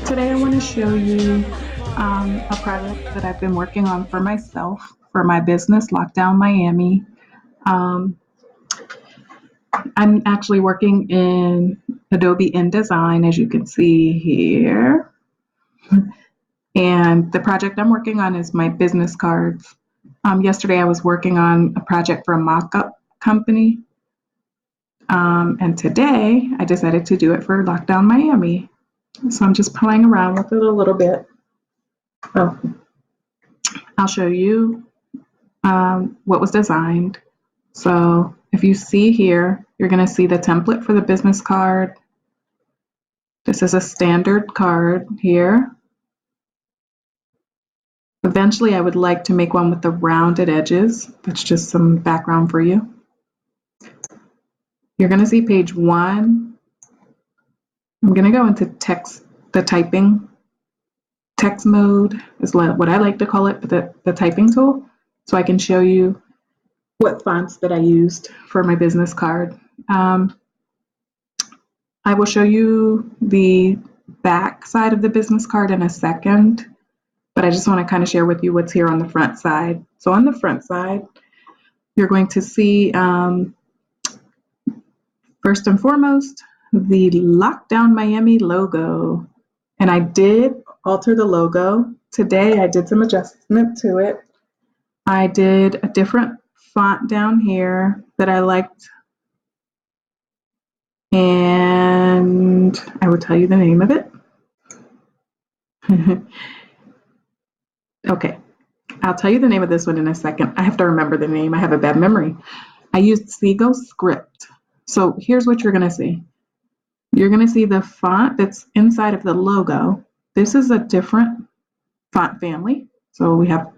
Today I want to show you a project that I've been working on for myself, for my business, Lockdown Miami. Um, I'm actually working in Adobe InDesign, as you can see here. And the project I'm working on is my business cards. Yesterday I was working on a project for a mock-up company. And today I decided to do it for Lockdown Miami. So I'm just playing around with it a little bit. Oh, I'll show you what was designed. So if you see here, you're going to see the template for the business card. This is a standard card here. Eventually, I would like to make one with the rounded edges. That's just some background for you. You're going to see page 1. I'm going to go into text, the typing. Text mode is what I like to call it, the typing tool. So I can show you what fonts that I used for my business card. I will show you the back side of the business card in a second, but I just want to kind of share with you what's here on the front side. So on the front side, you're going to see, first and foremost, the Lockdown Miami logo. And I did alter the logo. Today I did some adjustment to it. I did a different font down here that I liked, and I will tell you the name of it. Okay, I'll tell you the name of this one in a second. I have to remember the name. I have a bad memory. I used Seago Script. So here's what you're going to see. You're going to see the font that's inside of the logo. This is a different font family. So we have,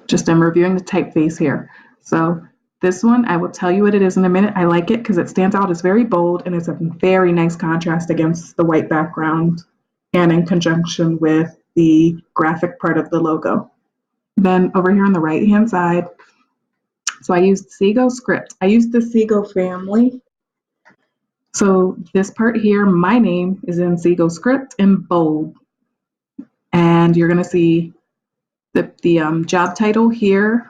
just I'm reviewing the typeface here. So this one, I will tell you what it is in a minute. I like it because it stands out. It's very bold and it's a very nice contrast against the white background and in conjunction with the graphic part of the logo. Then over here on the right hand side, so I used Seago Script. I used the Seago family. So this part here, my name is in Seago Script in bold. And you're going to see the job title here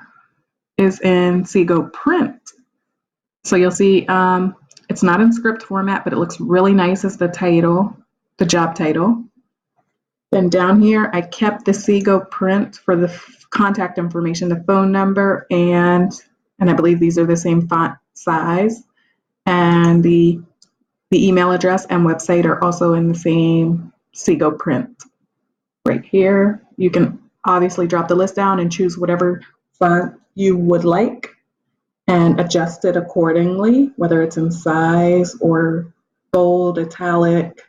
is in Seago Print. So you'll see it's not in script format, but it looks really nice as the title, the job title. Then down here, I kept the Seago Print for the contact information, the phone number, and I believe these are the same font size. And the email address and website are also in the same Seago Print. Right here, you can obviously drop the list down and choose whatever font you would like and adjust it accordingly, whether it's in size or bold, italic.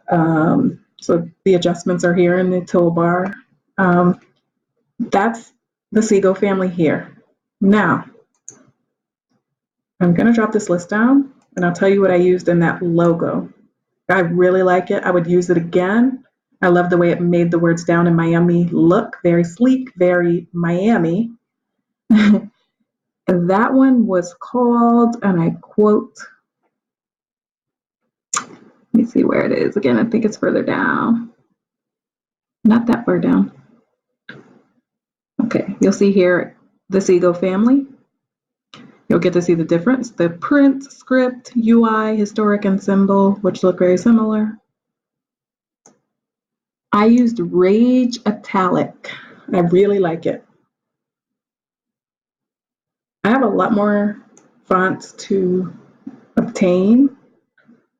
So the adjustments are here in the toolbar. That's the Seago family here. Now, I'm going to drop this list down and I'll tell you what I used in that logo. I really like it. I would use it again. I love the way it made the words down in Miami look very sleek, very Miami. And that one was called, and I quote, let me see where it is again. I think it's further down. Not that far down. Okay, you'll see here the Seago family. You'll get to see the difference. The print, script, UI, historic, and symbol, which look very similar. I used Rage Italic. I really like it. I have a lot more fonts to obtain,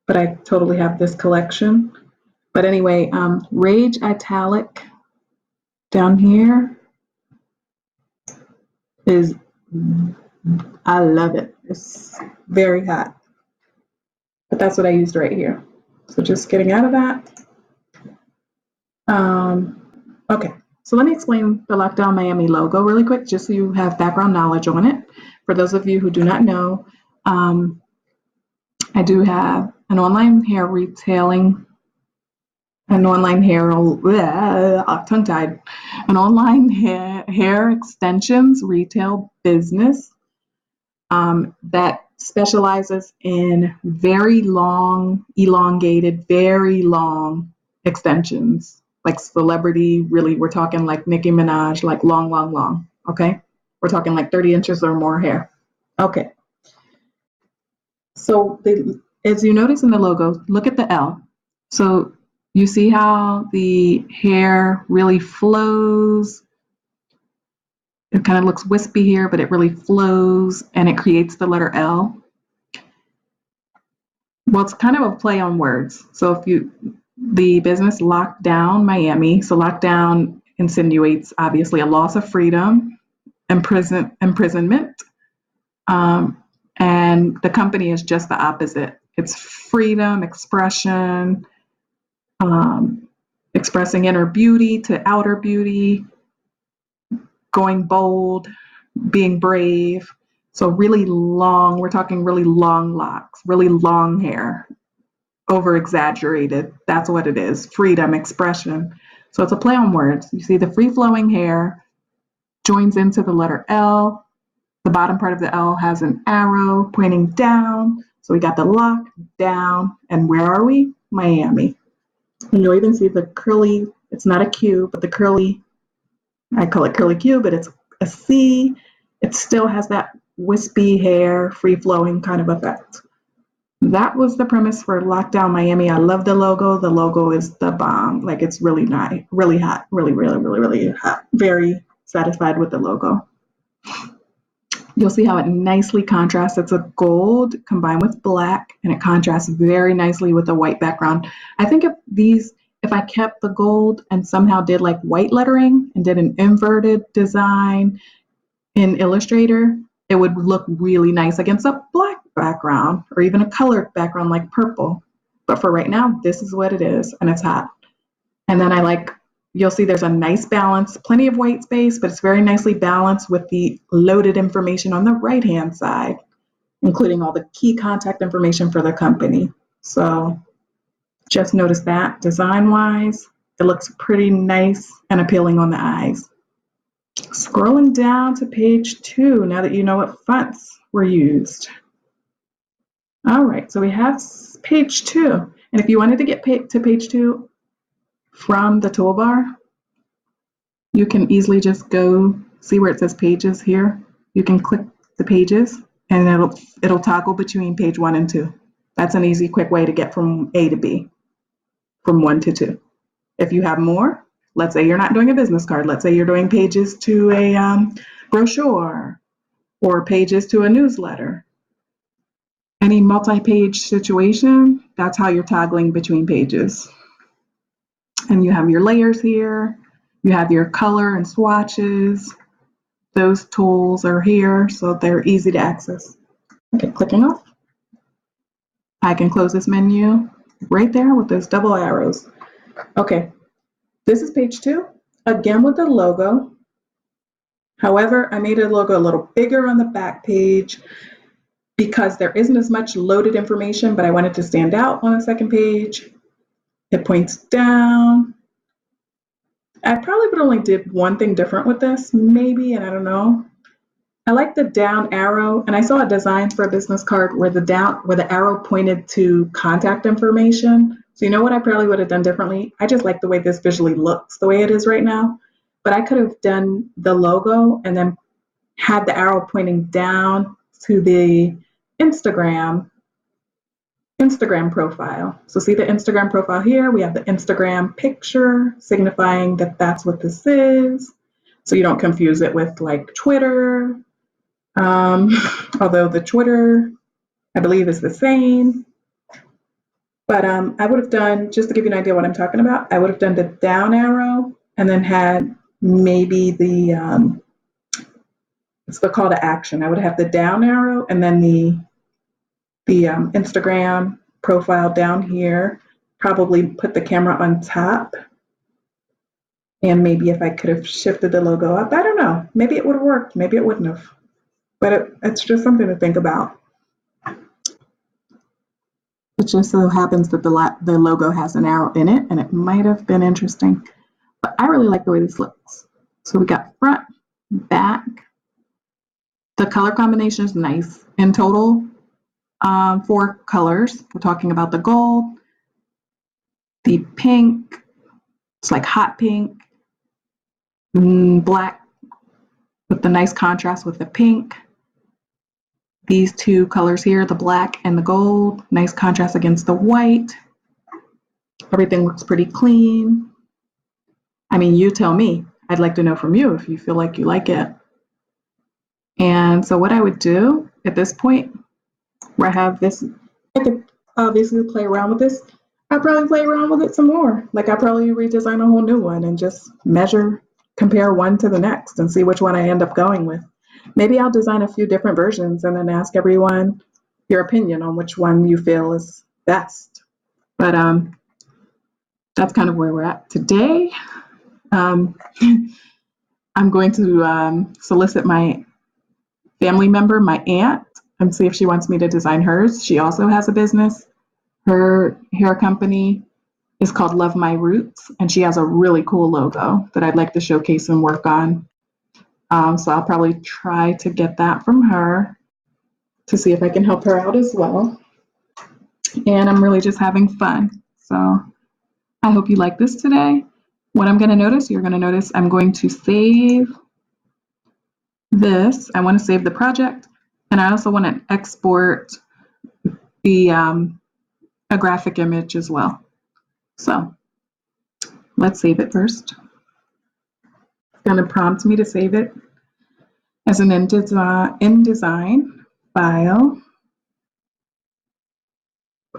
but I totally have this collection. But anyway, Rage Italic down here is, I love it. It's very hot. But that's what I used right here. So just getting out of that. Okay, so let me explain the Lockdown Miami logo really quick, just so you have background knowledge on it. For those of you who do not know, I do have an online hair retailing, an online hair, tongue-tied, an online hair extensions retail business that specializes in very long, elongated, very long extensions, like celebrity, really, we're talking like Nicki Minaj, like long, long, long, okay? We're talking like 30 inches or more hair. Okay, so as you notice in the logo, look at the L. So you see how the hair really flows. It kind of looks wispy here, but it really flows and it creates the letter L. Well, it's kind of a play on words. So the business locked down Miami. So lockdown insinuates obviously a loss of freedom, imprisonment, and the company is just the opposite. It's freedom, expression, expressing inner beauty to outer beauty, going bold, being brave. So really long, we're talking really long locks, really long hair, over exaggerated. That's what it is. Freedom, expression. So it's a play on words. You see the free flowing hair joins into the letter L. The bottom part of the L has an arrow pointing down. So we got the lock down. And where are we? Miami. And you'll even see the curly, it's not a Q, but the curly, I call it curly Q, but it's a C. It still has that wispy hair, free flowing kind of effect. That was the premise for Lockdown Miami. I love the logo. The logo is the bomb. Like it's really nice, really hot, really, really, really, really hot. Very satisfied with the logo. You'll see how it nicely contrasts. It's a gold combined with black, and it contrasts very nicely with the white background. I think if I kept the gold and somehow did like white lettering and did an inverted design in Illustrator, it would look really nice against a black background or even a colored background like purple. But for right now, this is what it is, and it's hot. And then you'll see there's a nice balance, plenty of white space, but it's very nicely balanced with the loaded information on the right-hand side, including all the key contact information for the company. So just notice that design-wise, it looks pretty nice and appealing on the eyes. Scrolling down to page 2, now that you know what fonts were used. All right, so we have page 2. And if you wanted to get to page 2 from the toolbar, you can easily just go see where it says pages here. You can click the pages and it'll toggle between page 1 and 2. That's an easy, quick way to get from A to B, from 1 to 2. If you have more, let's say you're not doing a business card. Let's say you're doing pages to a brochure or pages to a newsletter. Any multi-page situation, that's how you're toggling between pages. And you have your layers here. You have your color and swatches. Those tools are here, so they're easy to access. Okay, clicking off. I can close this menu right there with those double arrows. Okay, this is page 2, again with the logo. However, I made a logo a little bigger on the back page because there isn't as much loaded information, but I wanted to stand out on the second page. It points down. I probably would only did one thing different with this, maybe, and I don't know. I like the down arrow, and I saw a design for a business card where the arrow pointed to contact information. So you know what I probably would have done differently? I just like the way this visually looks, the way it is right now. But I could have done the logo and then had the arrow pointing down to the Instagram profile. So see the Instagram profile here? We have the Instagram picture signifying that that's what this is. So you don't confuse it with like Twitter. Although the Twitter, I believe, is the same. But I would have done, just to give you an idea what I'm talking about, I would have done the down arrow and then had maybe it's the call to action. I would have the down arrow and then the Instagram profile down here, probably put the camera on top. And maybe if I could have shifted the logo up, I don't know. Maybe it would have worked. Maybe it wouldn't have. But it's just something to think about. It just so happens that the logo has an arrow in it, and it might have been interesting. But I really like the way this looks. So we got front, back. The color combination is nice. In total, 4 colors. We're talking about the gold, the pink, It's like hot pink, black with the nice contrast with the pink. These two colors here, the black and the gold, nice contrast against the white. Everything looks pretty clean. I mean, you tell me. I'd like to know from you if you feel like you like it. And so what I would do at this point, where I have this, I could obviously play around with this. I'll probably play around with it some more. Like I'll probably redesign a whole new one and just measure, compare one to the next and see which one I end up going with. Maybe I'll design a few different versions and then ask everyone your opinion on which one you feel is best. But that's kind of where we're at today. I'm going to solicit my family member, my aunt, and see if she wants me to design hers. She also has a business. Her hair company is called Love My Roots, and she has a really cool logo that I'd like to showcase and work on. So I'll probably try to get that from her to see if I can help her out as well. And I'm really just having fun. So I hope you like this today. What I'm going to notice, you're going to notice I'm going to save this. I want to save the project, and I also want to export the a graphic image as well. So let's save it first. It's going to prompt me to save it as an InDesign file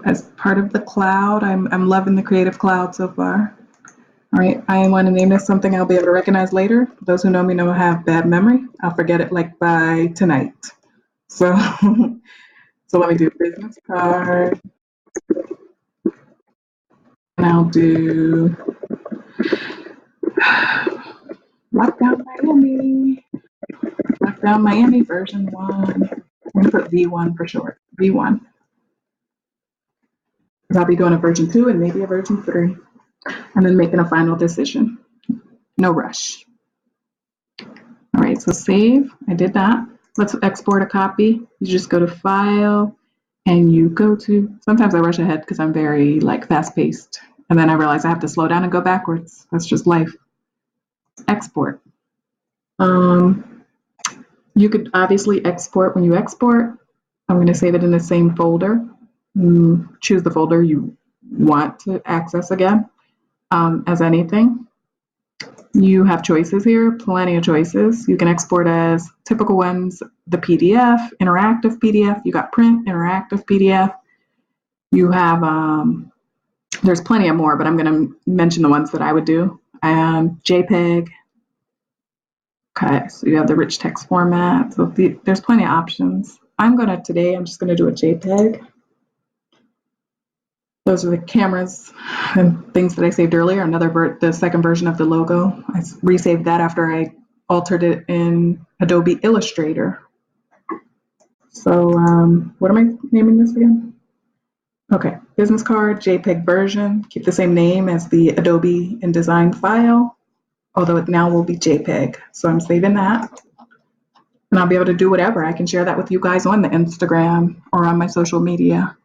as part of the cloud. I'm loving the Creative Cloud so far. All right, I want to name this something I'll be able to recognize later. Those who know me know I have bad memory. I'll forget it like by tonight. So, so let me do business card, and I'll do Lockdown Miami. Lockdown Miami version 1. I'm going to put V1 for short. V1. Because I'll be doing a version 2 and maybe a version 3. And then making a final decision. No rush. All right, so save. I did that. Let's export a copy. You just go to File, and you go to, sometimes I rush ahead because I'm very like fast-paced. And then I realize I have to slow down and go backwards. That's just life. Export. You could obviously export when you export. I'm going to save it in the same folder. Choose the folder you want to access again. As anything, you have choices here, plenty of choices. You can export as typical ones, the PDF, interactive PDF. You got print, interactive PDF. You have, there's plenty of more, but I'm going to mention the ones that I would do. JPEG. Okay, so you have the rich text format. So there's plenty of options. I'm just going to do a JPEG. Those are the cameras and things that I saved earlier. The second version of the logo. I resaved that after I altered it in Adobe Illustrator. So what am I naming this again? Okay, business card, JPEG version. Keep the same name as the Adobe InDesign file, although it now will be JPEG. So I'm saving that. And I'll be able to do whatever. I can share that with you guys on the Instagram or on my social media.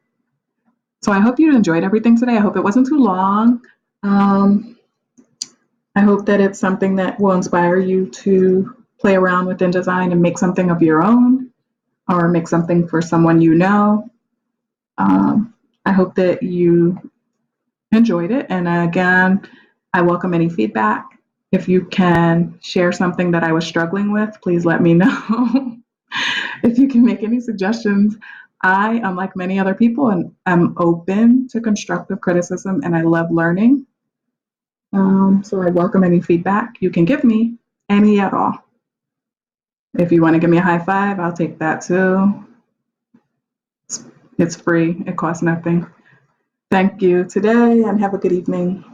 So I hope you enjoyed everything today. I hope it wasn't too long. I hope that it's something that will inspire you to play around with InDesign and make something of your own or make something for someone you know. I hope that you enjoyed it. And again, I welcome any feedback. If you can share something that I was struggling with, please let me know. If you can make any suggestions, I, unlike many other people, and I'm open to constructive criticism, and I love learning. So I welcome any feedback you can give me, any at all. If you want to give me a high five, I'll take that too. It's free. It costs nothing. Thank you today, and have a good evening.